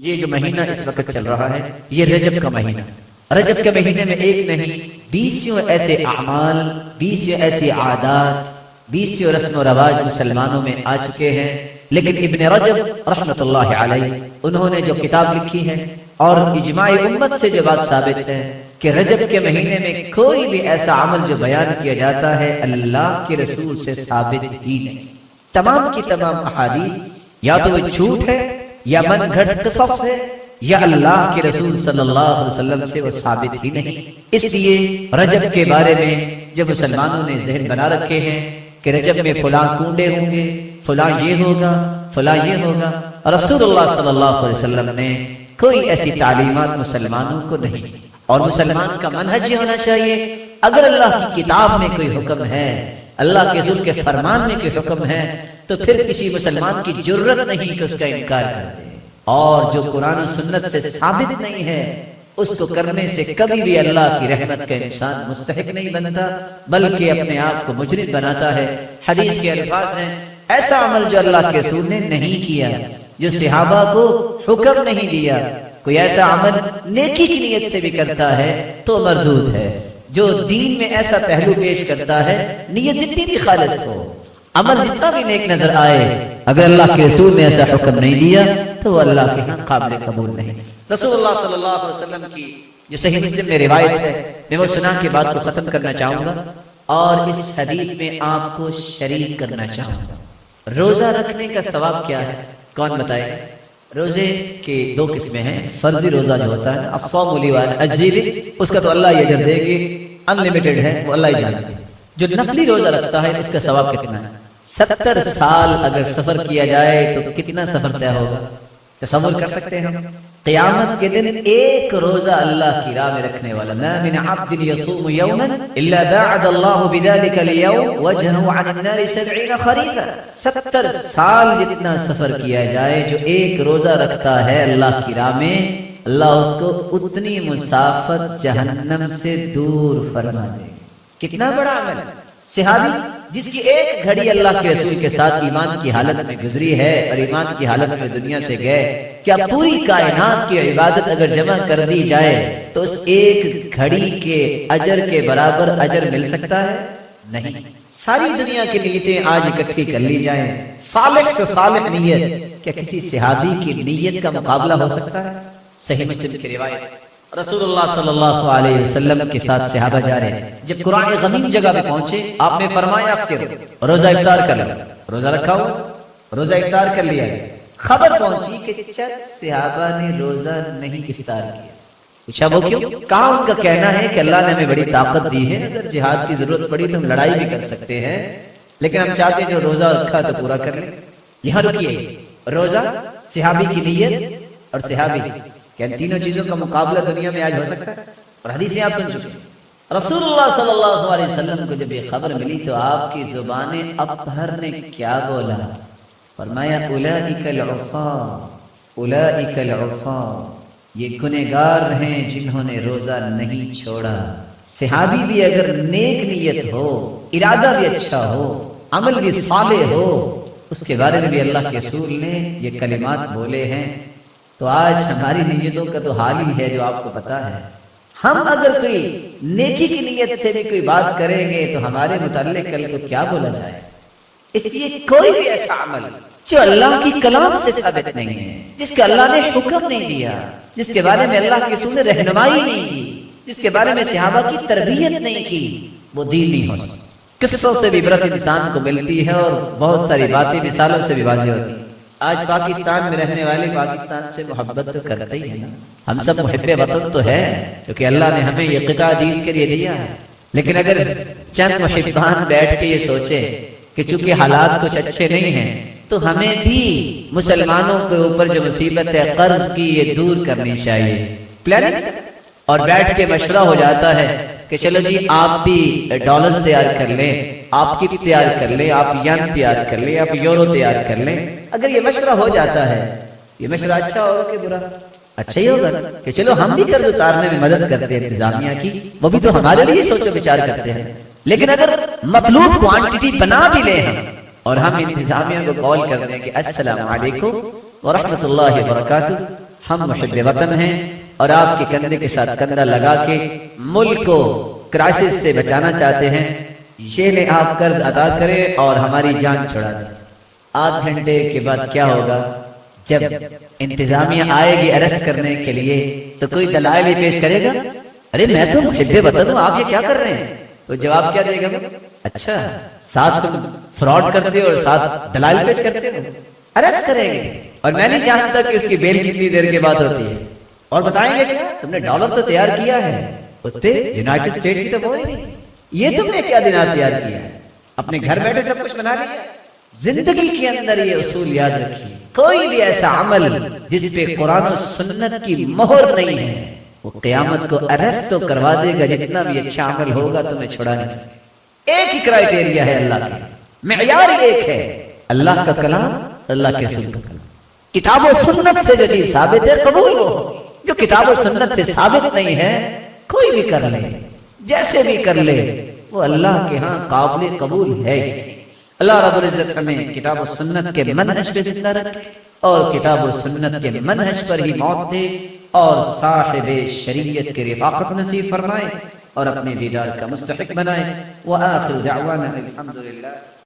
یہ جو مہینہ اس وقت چل رہا ہے یہ رجب کا مہینہ. رجب کے مہینے میں ایک نہیں 20 ایسے اعمال، 20 ایسی عادات، 20 رسم و رواج مسلمانوں میں آ چکے ہیں. لیکن ابن رجب رحمۃ اللہ علیہ انہوں نے جو کتاب لکھی ہے اور اجماع امت سے جو بات ثابت ہے کہ رجب کے مہینے میں کوئی بھی ایسا عمل جو بیان کیا جاتا ہے اللہ کے رسول سے ثابت ہی نہیں. تمام کی تمام احادیث یا تو وہ جھوٹ ہے یا من گھڑ قصص ہے یا اللہ کے رسول صلی اللہ علیہ وسلم سے وہ ثابت ہی نہیں. اس لیے رجب کے بارے میں جو مسلمانوں نے ذہن بنا رکھے ہیں کہ رجب میں فلاں کنڈے ہوں گے، فلاں یہ ہوگا، فلاں یہ ہوگا، رسول اللہ صلی اللہ علیہ وسلم نے کوئی ایسی تعلیمات مسلمانوں کو نہیں. اور مسلمان کا منہج یہ ہونا چاہیے اگر اللہ کی کتاب میں کوئی حکم ہے، اللہ کے رسول کے فرمان میں کوئی حکم ہے تو پھر کسی مسلمان کی جرت نہیں کہ اس کا انکار کر دے. اور جو قرآن و سنت سے ثابت نہیں ہے اس کو کرنے سے کبھی بھی اللہ کی رحمت کا انسان مستحق نہیں بنتا بلکہ اپنے آپ کو مجرم بناتا ہے. حدیث کے الفاظ ہیں ایسا عمل جو اللہ کے رسول نے نہیں کیا، جو صحابہ کو حکم نہیں دیا، کوئی ایسا عمل نیکی کی نیت سے بھی کرتا ہے تو مردود ہے. جو دین میں ایسا پہلو پیش کرتا ہے نیت جتنی بھی خالص ہو، عمل جتنا بھی نیک نظر آئے، اگر اللہ کے رسول نے ایسا حکم نہیں دیا تو وہ اللہ کے ہاں قابل قبول نہیں. رسول اللہ صلی اللہ علیہ وسلم کی جو صحیح مسلم میں روایت ہے میں وہ سنا کے بات کو ختم کرنا چاہوں گا اور اس حدیث میں آپ کو شریک کرنا چاہوں گا. روزہ رکھنے کا ثواب کیا ہے؟ کون بتائے؟ روزے کے دو قسمیں ہیں. فرضی روزہ جو ہوتا ہے الصوم لی وانا اجزی بہ، اس کا تو اللہ ہی اجر دے گی، ان لمیٹڈ ہے، وہ اللہ ہی جانتے ہیں. جو نفلی روزہ رکھتا ہے اس کا ثواب کتنا ہے؟ 70 سال اگر سفر کیا جائے تو کتنا سفر طے ہوگا؟ تصور کر سکتے ہیں؟ قیامت کے دن ایک روزہ اللہ کی راہ میں رکھنے والا، ما من عبد يصوم يوما الا باعد الله بذلك اليوم وجهه عن النار 70 خريفا. 70 سال جتنا سفر کیا جائے جو ایک روزہ رکھتا ہے اللہ کی راہ میں، اللہ اس کو اتنی مسافت جہنم سے دور فرما دے. کتنا بڑا عمل ہے. صحابی جس کی ایک گھڑی اللہ کے رسول کے ساتھ ایمان کی حالت میں گزری ہے اور ایمان کی حالت میں دنیا سے گئے، کیا پوری کائنات کی عبادت اگر جمع کر دی جائے تو اس ایک گھڑی کے اجر کے برابر اجر مل سکتا ہے؟ نہیں. ساری دنیا کی نیتیں آج اکٹھی کر لی جائیں، صالح سے صالح نیت، کیا کسی صحابی کی نیت کا مقابلہ ہو سکتا ہے؟ صحیح مسلم کی روایت، رسول اللہ صلی اللہ علیہ وسلم کے ساتھ صحابہ جا رہے ہیں. جب قرآن غمیم جگہ پہ پہنچے آپ نے فرمایا افطر، روزہ افطار کر لیا. روزہ رکھا ہو، روزہ افطار کر لیا. خبر پہنچی کہ چند صحابہ نے روزہ نہیں افطار کیا. پوچھا وہ کیوں؟ کہا ان کا کہنا ہے کہ اللہ نے ہمیں بڑی طاقت دی ہے، اگر جہاد کی ضرورت پڑی تو ہم لڑائی بھی کر سکتے ہیں، لیکن ہم چاہتے ہیں جو روزہ رکھا تو پورا کر لیں. یہاں رکیے، روزہ، صحابی کی نیت اور صحابی، کیا ان تینوں چیزوں کا مقابلہ دنیا میں آج ہو سکتا ہے؟ اور حدیثیں آپ سن چکے. رسول اللہ صلی اللہ علیہ وسلم کو جب یہ خبر ملی تو آپ کی زبان اطہر نے کیا بولا؟ فرمایا اولئک العصاة، اولئک العصاة، یہ گنہگار ہیں جنہوں نے روزہ نہیں چھوڑا. صحابی بھی اگر نیک نیت ہو، ارادہ بھی اچھا ہو، عمل بھی صالح ہو، اس کے بارے میں بھی اللہ کے رسول نے یہ کلمات بولے ہیں. تو آج ہماری نیتوں کا تو حال ہی ہے جو آپ کو پتا ہے. ہم اگر کوئی نیکی کی نیت سے بھی کوئی بات کریں گے تو ہمارے متعلق کل کو کیا بولا جائے. اس لیے کوئی بھی ایسا عمل جو اللہ کی کلام سے ثابت نہیں ہے، جس کا اللہ نے حکم نہیں دیا، جس کے بارے میں اللہ کے رسول نے رہنمائی نہیں کی، جس کے بارے میں صحابہ کی تربیت نہیں کی، وہ دین نہیں ہو سکتا. قصوں سے بھی عبرت انسان کو ملتی ہے اور بہت ساری باتیں مثالوں سے بھی واضح ہوتی ہیں. آج پاکستان میں رہنے والے پاکستان سے محبت تو کرتے ہی ہیں نا. ہم سب محب وطن تو ہے کیونکہ اللہ نے ہمیں یہ قطع دین کے لیے دیا ہے. لیکن اگر چند محبان بیٹھ کے یہ سوچے کہ چونکہ حالات کچھ اچھے نہیں ہیں تو ہمیں بھی مسلمانوں کے اوپر جو مصیبت ہے قرض کی یہ دور کرنی چاہیے، پلاننگ سے، اور بیٹھ کے مشورہ ہو جاتا ہے کہ چلو جی آپ بھی ڈالرز تیار کر لیں، آپ کٹ تیار کر لیں، آپ ین تیار کر لیں، آپ یورو تیار کر لیں. اگر یہ مشورہ ہو جاتا ہے، یہ مشورہ اچھا ہوگا کہ برا؟ اچھا ہی ہوگا کہ چلو ہم بھی قرض اتارنے میں مدد کرتے ہیں انتظامیہ کی، وہ بھی تو ہمارے لیے سوچ و بچار کرتے ہیں. لیکن اگر مطلوب کوانٹٹی بنا بھی لیں ہم اور ہم انتظامیہ کو کال کر دیں کہ السلام علیکم ورحمۃ اللہ وبرکاتہ، ہم محب وطن ہیں اور آپ کے کندھے کے ساتھ کندھا لگا کے ملک کو کرائسس سے بچانا چاہتے ہیں، یہ لیں آپ قرض ادا کریں اور ہماری جان چھڑا دیں۔ آدھ گھنٹے کے بعد کیا ہوگا؟ جب انتظامیہ آئے گی اریسٹ کرنے کے لیے تو کوئی دلائل ہی پیش کرے گا، ارے میں تو محب وطن ہوں، آپ یہ کیا کر رہے ہیں؟ تو جواب کیا دے گا؟ اچھا ساتھ تم فراڈ کرتے ہو اور ساتھ دلائل پیش کرتے ہو، اریسٹ کریں گے اور میں نہیں جانتا کہ اس کی بیل کتنی دیر کے بعد ہوتی ہے، اور بتائیں گے کیا تم نے ڈالر تو تیار کیا ہے، اس پہ یونائٹڈ اسٹیٹ کی تو کوئی نہیں، یہ تم نے کیا دینار تیار کیا ہے، اپنے گھر بیٹھے سب کچھ بنا لیا۔ زندگی کے اندر یہ اصول یاد رکھیے، کوئی بھی ایسا عمل جس پہ قرآن و سنت کی مہر نہیں ہے وہ قیامت کو اریسٹ تو کروا دے گا، جتنا بھی اچھا عمل ہوگا تمہیں چھڑا نہیں سکے۔ ایک ہی کرائیٹیریا ہے اللہ کا، معیار ایک ہے، اللہ کا کلام، اللہ کے رسول کا کلام، کتاب و سنت سے جو چیز ثابت ہے قبول ہو، جو کتاب و سنت سے ثابت نہیں ہے کوئی بھی کر لے، جیسے بھی کر لے، وہ اللہ کے ہاں قابل قبول ہے۔ اللہ رب العزت ہمیں کتاب و سنت کے منہج پہ زندہ رکھے اور کتاب و سنت کے منہج پر ہی موت دے اور صاحب شریعت کی رفاقت نصیب فرمائے اور اپنے دیدار کا مستحق بنائے۔ وآخر دعوانا الحمدللہ۔